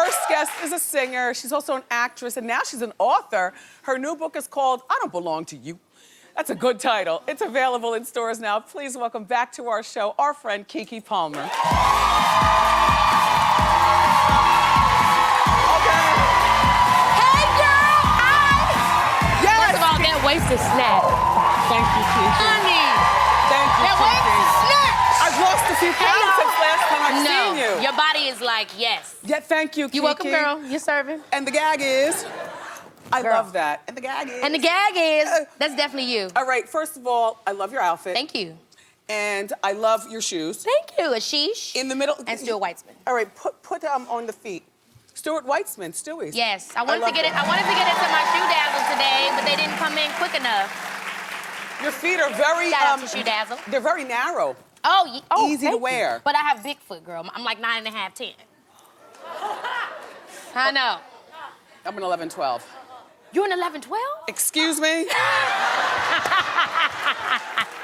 first guest is a singer. She's also an actress, and now she's an author. Her new book is called I Don't Belong to You. That's a good title. It's available in stores now. Please welcome back to our show our friend Keke Palmer. Okay. Hey, girl! Yes! First of all, that waist is snatched. Thank you, Keke. Honey! Thank you, That waist Keke. is snatched! I've lost a few pounds since last time I've seen you. Your body is like, yes. Yeah, thank you, Keke. You're welcome, girl. You're serving. And the gag is... I Girl. love that. And the gag is... And the gag is, that's definitely you. All right, first of all, I love your outfit. Thank you. And I love your shoes. Thank you, Ashish. In the middle... And Stuart Weitzman. All right, put on the feet. Stuart Weitzman, Stewie's. Yes, I wanted to get into my shoe dazzle today, but they didn't come in quick enough. Your feet are very... Shout out to Shoe Dazzle. They're very narrow. Oh, easy to wear. You. But I have big foot, girl. I'm like 9.5, 10. I know. I'm an 11, 12. You're an 11, 12? Excuse me?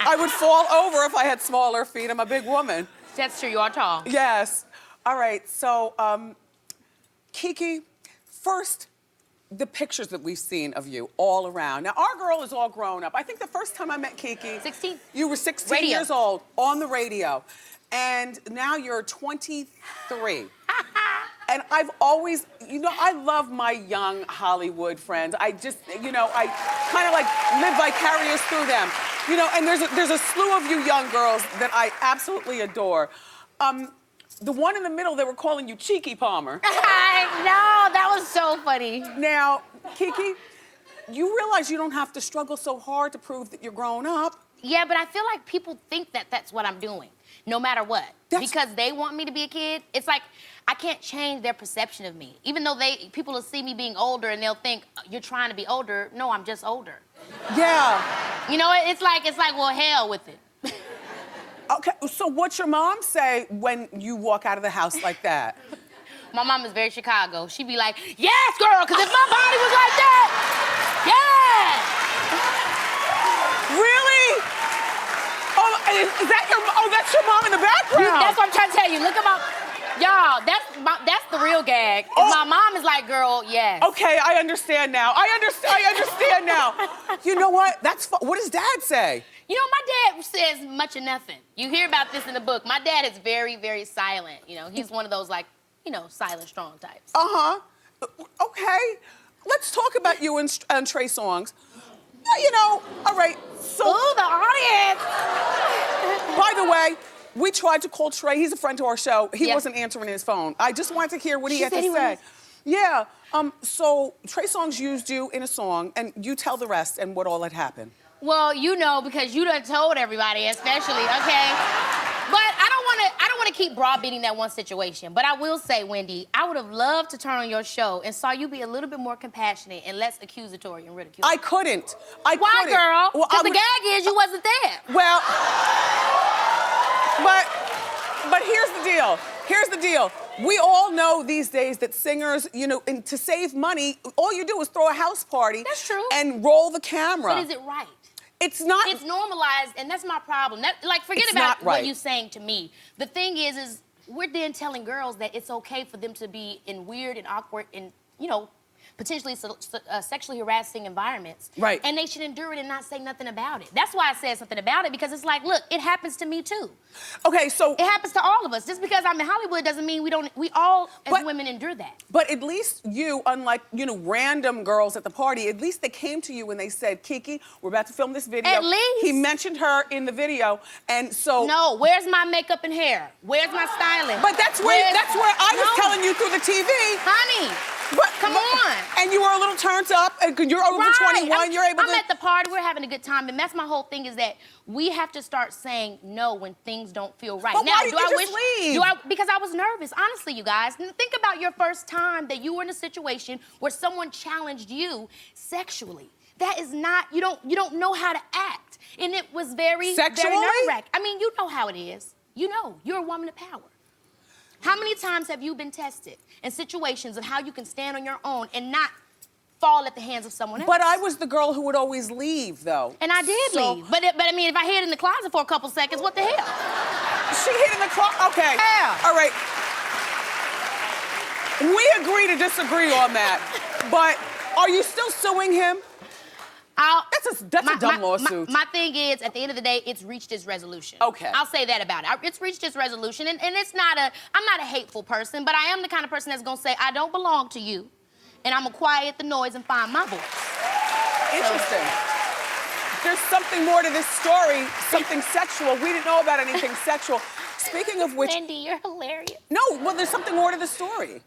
I would fall over if I had smaller feet. I'm a big woman. That's true, you are tall. Yes. All right, so, Keke, first, the pictures that we've seen of you all around. Now, our girl is all grown up. I think the first time I met Keke... 16. You were 16 Radio. years old on the radio. And now you're 23. And I've always, I love my young Hollywood friends. I just, I kind of like live vicarious through them. And there's a slew of you young girls that I absolutely adore. The one in the middle, they were calling you Cheeky Palmer. I know, that was so funny. Now, Keke, you realize you don't have to struggle so hard to prove that you're grown up. Yeah, but I feel like people think that that's what I'm doing, no matter what. Because they want me to be a kid. It's like, I can't change their perception of me. Even though people will see me being older and they'll think, you're trying to be older. No, I'm just older. Yeah. It's like, well, hell with it. Okay, so what's your mom say when you walk out of the house like that? My mom is very Chicago. She'd be like, yes, girl, because if my body was like that, yeah. Really? Oh, is that that's your mom in the background? That's what I'm trying to tell you. Look at my, y'all, that's the real gag. Oh. My mom is like, girl, yes. Okay, I understand now. I understand now. You know what? What does Dad say? My dad says much of nothing. You hear about this in the book. My dad is very, very silent. He's one of those like, silent, strong types. Uh-huh. Okay. Let's talk about you and Trey Songz. All right, so... Ooh, the audience! By the way, we tried to call Trey. He's a friend to our show. He wasn't answering his phone. I just wanted to hear what he had to say. Yeah. So Trey Songz used you in a song, and you tell the rest and what all had happened. Well, because you done told everybody, especially, okay? But I don't want to keep browbeating that one situation. But I will say, Wendy, I would have loved to turn on your show and saw you be a little bit more compassionate and less accusatory and ridiculous. I couldn't. Why, girl? Well, because the gag is you wasn't there. Well, but here's the deal. Here's the deal. We all know these days that singers, and to save money, all you do is throw a house party. That's true. And roll the camera. But is it right? It's not. It's normalized, and that's my problem. Forget about what you're saying to me. The thing is we're then telling girls that it's okay for them to be in weird and awkward and, potentially sexually harassing environments. Right. And they should endure it and not say nothing about it. That's why I said something about it, because it's like, look, it happens to me too. Okay, so... It happens to all of us. Just because I'm in Hollywood doesn't mean we all, as women, endure that. But at least you, unlike, random girls at the party, at least they came to you and they said, Keke, we're about to film this video. At least. He mentioned her in the video, and so... No, where's my makeup and hair? Where's my styling? But that's where I was telling you through the TV. Honey. Come on. And you were a little turned up, and you're over 21, you're able to... I'm at the party, we're having a good time, and that's my whole thing is that we have to start saying no when things don't feel right. But why did you just leave? Because I was nervous, honestly, you guys. Think about your first time that you were in a situation where someone challenged you sexually. That is not, you don't know how to act. And it was very nerve-wracking. I mean, you know how it is. You're a woman of power. How many times have you been tested in situations of how you can stand on your own and not fall at the hands of someone else? But I was the girl who would always leave, though. And I did leave. But I mean, if I hid in the closet for a couple seconds, what the hell? She hid in the closet? Okay. Yeah. All right. We agree to disagree on that. But are you still suing him? That's a dumb lawsuit. My thing is, at the end of the day, it's reached its resolution. Okay. I'll say that about it. It's reached its resolution, and it's not I'm not a hateful person, but I am the kind of person that's gonna say, I don't belong to you, and I'm gonna quiet the noise and find my voice. Interesting. There's something more to this story, something sexual. We didn't know about anything sexual. Speaking of which... Wendy, you're hilarious. No, well, there's something more to the story.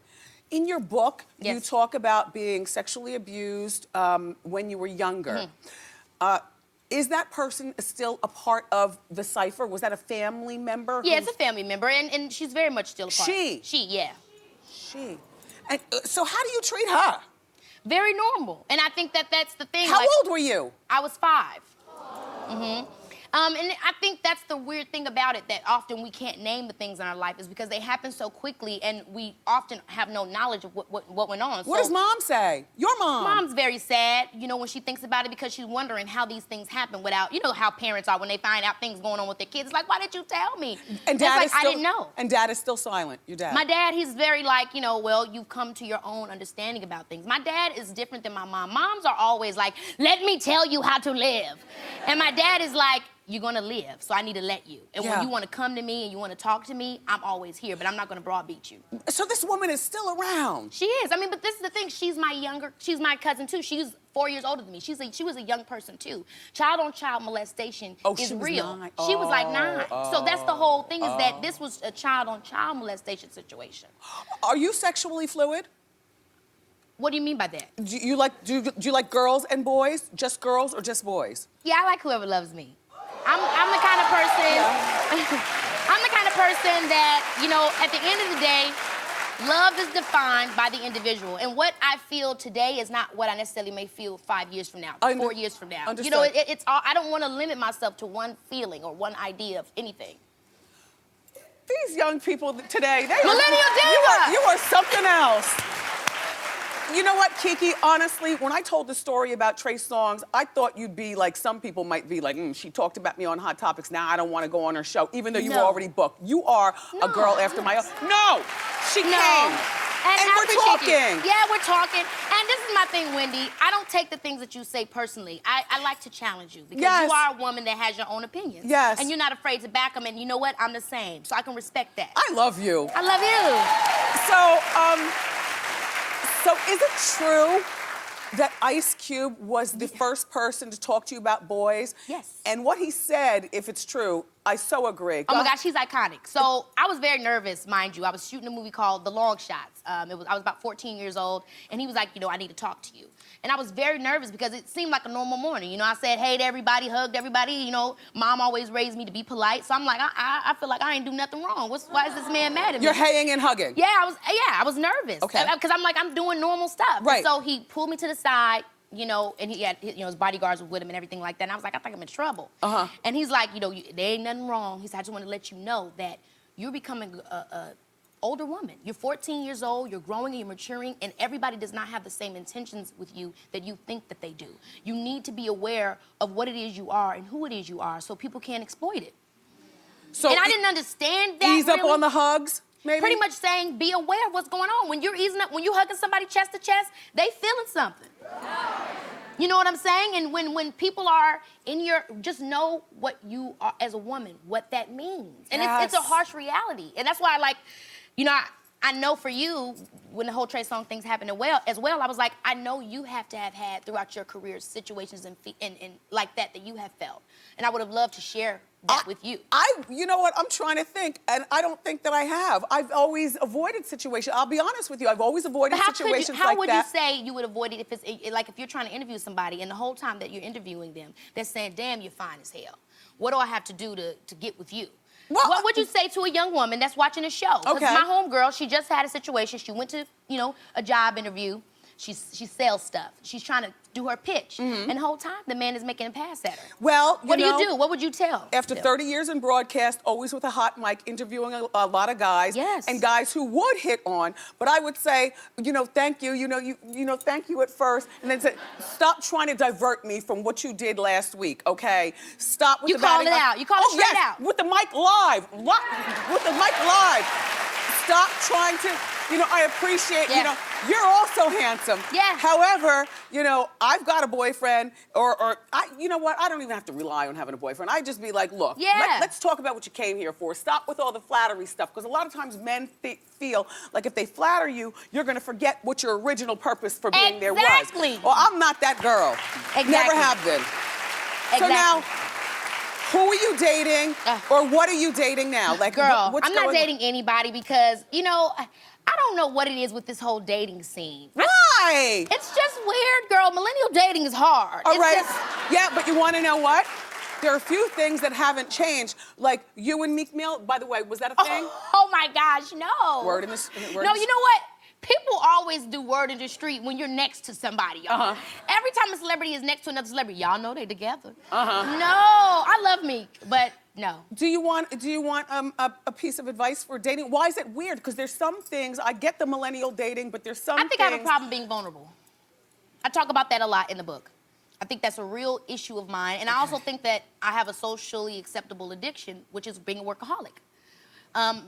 In your book, yes. you talk about being sexually abused when you were younger. Is that person still a part of the cipher? Was that a family member? Yeah, it's a family member, and she's very much still a part. She, yeah. She. And so how do you treat her? Very normal, and I think that's the thing. How old were you? I was 5. And I think that's the weird thing about it, that often we can't name the things in our life is because they happen so quickly and we often have no knowledge of what went on. What does mom say? Your mom? Mom's very sad, you know, when she thinks about it because she's wondering how these things happen without, you know how parents are when they find out things going on with their kids. It's like, why didn't you tell me? And dad is still, I didn't know. And dad is still silent, your dad? My dad, he's very like, you know, well, you've come to your own understanding about things. My dad is different than my mom. Moms are always like, let me tell you how to live. And my dad is like, you're gonna live, so I need to let you. And when you wanna come to me and you wanna talk to me, I'm always here, but I'm not gonna browbeat you. So this woman is still around. She is. I mean, but this is the thing. She's my cousin too. She's 4 years older than me. She was a young person too. Child-on-child molestation is real. 9. She was like 9. So that's the whole thing is that this was a child-on-child molestation situation. Are you sexually fluid? What do you mean by that? Do you like girls and boys? Just girls or just boys? Yeah, I like whoever loves me. I'm the kind of person, I'm the kind of person that, you know, at the end of the day, love is defined by the individual. And what I feel today is not what I necessarily may feel 5 years from now, 4 years from now. Understood. You know, it's all, I don't want to limit myself to one feeling or one idea of anything. These young people today, Millennial diva! You are something else. You know what, Keke? Honestly, when I told the story about Trey Songz, I thought you'd be like, some people might be like, she talked about me on Hot Topics, now I don't want to go on her show, even though you were already booked. You are a girl after my own. No! She came. And we're talking. Yeah, we're talking. And this is my thing, Wendy. I don't take the things that you say personally. I like to challenge you because you are a woman that has your own opinions. Yes. And you're not afraid to back them. And you know what? I'm the same. So I can respect that. I love you. I love you. So is it true that Ice Cube was the first person to talk to you about boys? Yes. And what he said, if it's true, I so agree. Oh my gosh, he's iconic. So I was very nervous, mind you. I was shooting a movie called The Long Shots. I was about 14 years old, and he was like, you know, I need to talk to you. And I was very nervous because it seemed like a normal morning. You know, I said hey to everybody, hugged everybody. You know, mom always raised me to be polite. So I'm like, I feel like I ain't do nothing wrong. Why is this man mad at me? You're haying and hugging. Yeah, I was nervous. Okay. Because I'm doing normal stuff. Right. And so he pulled me to the side, you know, and he had, you know, his bodyguards were with him and everything like that. And I was like, I think I'm in trouble. And he's like, you know, there ain't nothing wrong. He said, I just want to let you know that you're becoming a older woman. You're 14 years old, you're growing and you're maturing, and everybody does not have the same intentions with you that you think that they do. You need to be aware of what it is you are and who it is you are so people can't exploit it. So and I didn't understand that. Ease up on the hugs, maybe? Pretty much saying, be aware of what's going on. When you're easing up, when you're hugging somebody chest to chest, they feeling something. You know what I'm saying? And when people are in your, just know what you are as a woman, what that means. And it's a harsh reality. And that's why I like, you know, I know for you, when the whole Trey Songz things happened as well, I was like, I know you have to have had throughout your career situations and like that you have felt. And I would have loved to share that with you. You know what, I'm trying to think, and I don't think that I have. I've always avoided situations. I'll be honest with you, I've always avoided situations like that. How would you say you would avoid it if it's, like if you're trying to interview somebody and the whole time that you're interviewing them, they're saying, damn, you're fine as hell. What do I have to do to get with you? Well, what would you say to a young woman that's watching a show? Because my homegirl, she just had a situation. She went to, you know, a job interview. She sells stuff. She's trying to do her pitch. And the whole time, the man is making a pass at her. Well, what do you do? What would you tell? After 30 years in broadcast, always with a hot mic, interviewing a lot of guys. And guys who would hit on, but I would say, you know, thank you, thank you at first, and then say, stop trying to divert me from what you did last week, okay? Stop with the call it out. You call it straight out. With the mic live. With the mic live. stop trying to, I appreciate, Yeah. you're also handsome. Yeah. However, I've got a boyfriend, you know what? I don't even have to rely on having a boyfriend. I just be like, look, Yeah. let's talk about what you came here for. Stop with all the flattery stuff, because a lot of times men feel like if they flatter you, you're gonna forget what your original purpose for being there was. Exactly. Well, I'm not that girl. Exactly. Never have been. Exactly. So now, who are you dating, or what are you dating now? Like, girl, what's I'm not going dating anybody because, I don't know what it is with this whole dating scene. Why? It's just weird, girl. Millennial dating is hard. All It's right. just- Yeah, but you want to know what? There are a few things that haven't changed. Like you and Meek Mill, by the way, was that a thing? Oh my gosh, no. Word in the No, you know what? People always do word in the street when you're next to somebody, y'all. Every time a celebrity is next to another celebrity, y'all know they together. No, I love Meek, but no. Do you want a piece of advice for dating? Why is it weird? Because there's some things, I get the millennial dating, but there's some I think I have a problem being vulnerable. I talk about that a lot in the book. I think that's a real issue of mine. And I also think that I have a socially acceptable addiction, which is being a workaholic.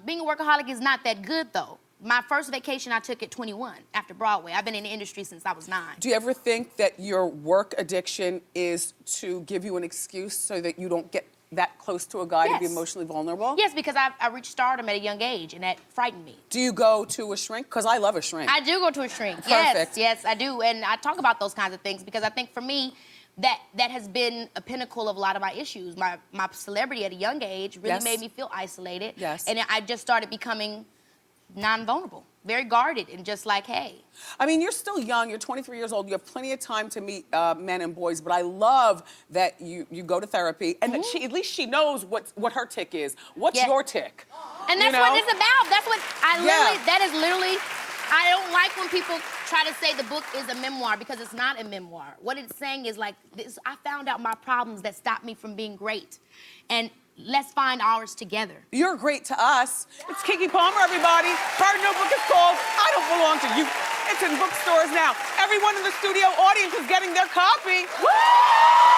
Being a workaholic is not that good, though. My first vacation I took at 21 after Broadway. I've been in the industry since I was 9. Do you ever think that your work addiction is to give you an excuse so that you don't get that close to a guy to be emotionally vulnerable? Yes, because I reached stardom at a young age, and that frightened me. Do you go to a shrink? Because I love a shrink. I do go to a shrink. Perfect. Yes, I do. And I talk about those kinds of things because I think for me, that has been a pinnacle of a lot of my issues. My celebrity at a young age really made me feel isolated. Yes. And I just started becoming non-vulnerable, very guarded, and just like, hey. I mean, you're still young. You're 23 years old. You have plenty of time to meet men and boys. But I love that you go to therapy and that at least she knows what her tick is. What's your tick? And that's what it's about. That's what that is literally. I don't like when people try to say the book is a memoir because it's not a memoir. What it's saying is like this: I found out my problems that stopped me from being great, and let's find ours together. You're great to us. It's Keke Palmer, everybody. Her new book is called I Don't Belong to You. It's in bookstores now. Everyone in the studio audience is getting their copy. Woo!